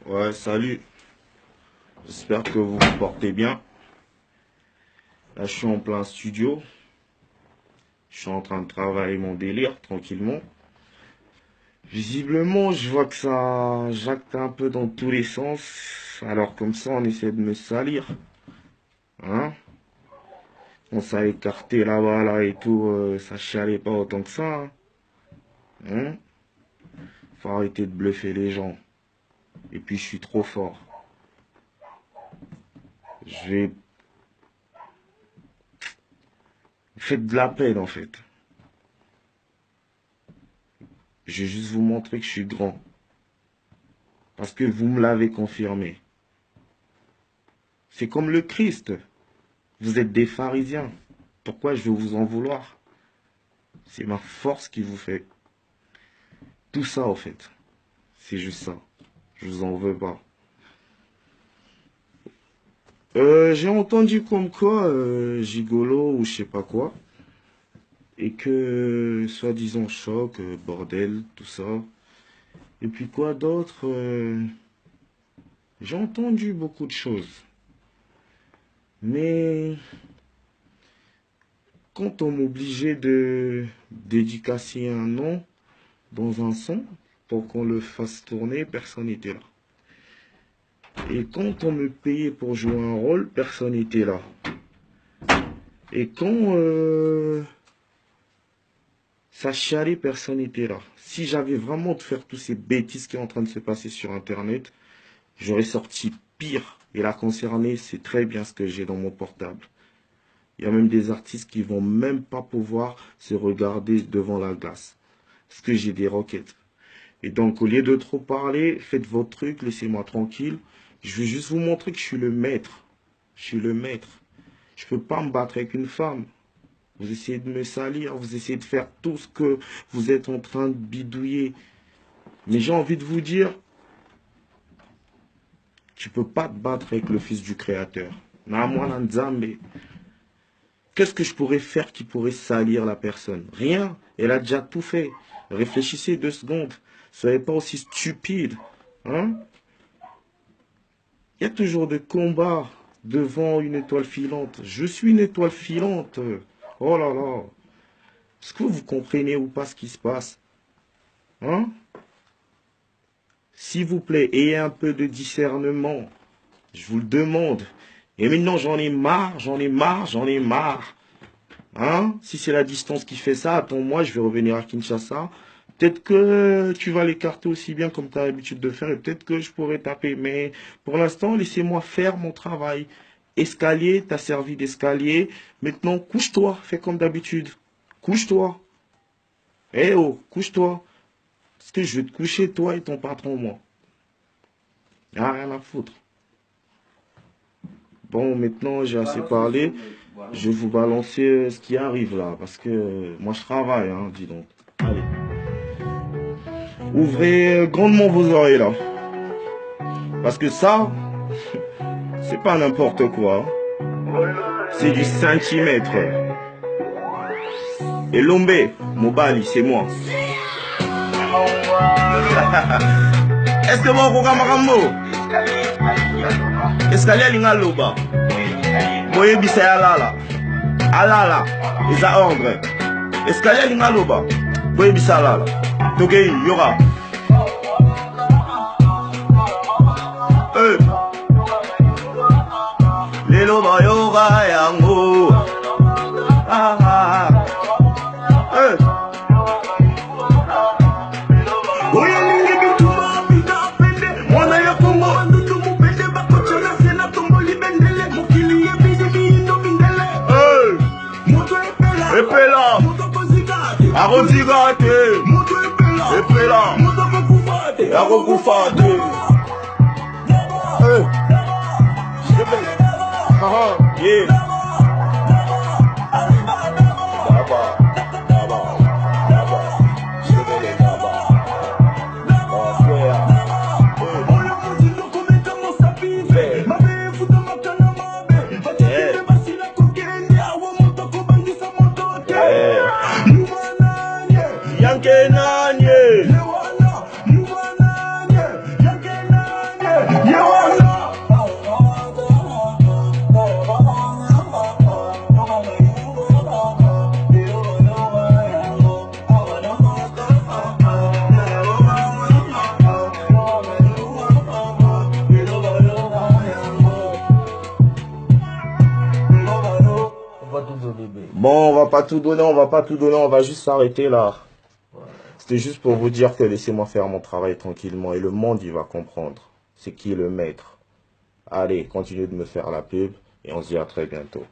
Ouais, salut. J'espère que vous vous portez bien. Là, je suis en plein studio. Je suis en train de travailler mon délire tranquillement. Visiblement, je vois que ça jacte un peu dans tous les sens. Alors comme ça, on essaie de me salir. Hein? On s'est écarté là-bas, là et tout. Ça chialait pas autant que ça. Hein? Faut arrêter de bluffer les gens. Et puis, je suis trop fort. Je vais... Faites de la peine, en fait. Je vais juste vous montrer que je suis grand. Parce que vous me l'avez confirmé. C'est comme le Christ. Vous êtes des pharisiens. Pourquoi je vais vous en vouloir? C'est ma force qui vous fait. Tout ça, en fait. C'est juste ça. Je vous en veux pas. J'ai entendu comme quoi, gigolo ou je sais pas quoi. Et que, soi-disant choc, bordel, tout ça. Et puis quoi d'autre j'ai entendu beaucoup de choses. Mais quand on m'obligeait de dédicacer un nom dans un son pour qu'on le fasse tourner, personne n'était là. Et quand on me payait pour jouer un rôle, personne n'était là. Et quand ça chialait, personne n'était là. Si j'avais vraiment de faire toutes ces bêtises qui sont en train de se passer sur Internet, j'aurais sorti pire. Et là, concerné, c'est très bien ce que j'ai dans mon portable. Il y a même des artistes qui vont même pas pouvoir se regarder devant la glace. Parce que j'ai des roquettes. Et donc, au lieu de trop parler, faites votre truc, laissez-moi tranquille. Je vais juste vous montrer que je suis le maître. Je suis le maître. Je peux pas me battre avec une femme. Vous essayez de me salir, vous essayez de faire tout ce que vous êtes en train de bidouiller. Mais j'ai envie de vous dire, tu peux pas te battre avec le fils du créateur. Namwana Nzambe. Qu'est-ce que je pourrais faire qui pourrait salir la personne? Rien. Elle a déjà tout fait. Réfléchissez 2 secondes. Soyez pas aussi stupide. Hein? Il y a toujours des combats devant une étoile filante. Je suis une étoile filante. Oh là là. Est-ce que vous comprenez ou pas ce qui se passe? Hein? S'il vous plaît, ayez un peu de discernement. Je vous le demande. Et maintenant, j'en ai marre, j'en ai marre, j'en ai marre. Hein? Si c'est la distance qui fait ça, attends-moi, je vais revenir à Kinshasa. Peut-être que tu vas l'écarter aussi bien comme tu as l'habitude de faire et peut-être que je pourrais taper. Mais pour l'instant, laissez-moi faire mon travail. Escalier, t'as servi d'escalier. Maintenant, couche-toi, fais comme d'habitude. Couche-toi. Eh oh, couche-toi. Parce que je vais te coucher, toi et ton patron, moi. Y'a rien à foutre. Bon, maintenant, j'ai assez parlé. Je vais vous balancer ce qui arrive là. Parce que moi, je travaille, hein, dis donc. Allez. Ouvrez grandement vos oreilles là. Parce que ça, c'est pas n'importe quoi. C'est du centimètre. Et Lombe, Mobali, c'est moi. Est-ce que vous avez un mot? Est-ce qu'il y a un loba? Moye bisa alala. Alala. Ils ont ordre. Est-ce qu'il y a un loba? Moye bisa alala. Togei, Yora. Les loba Yora yango. Ah ah. Epela, Arodigate, Epela, Arogufate. Yeah. va pas tout donner, on va pas tout donner, on va juste s'arrêter là. Ouais. C'était juste pour vous dire que laissez-moi faire mon travail tranquillement et le monde, il va comprendre. C'est qui est le maître. Allez, continuez de me faire la pub et on se dit à très bientôt.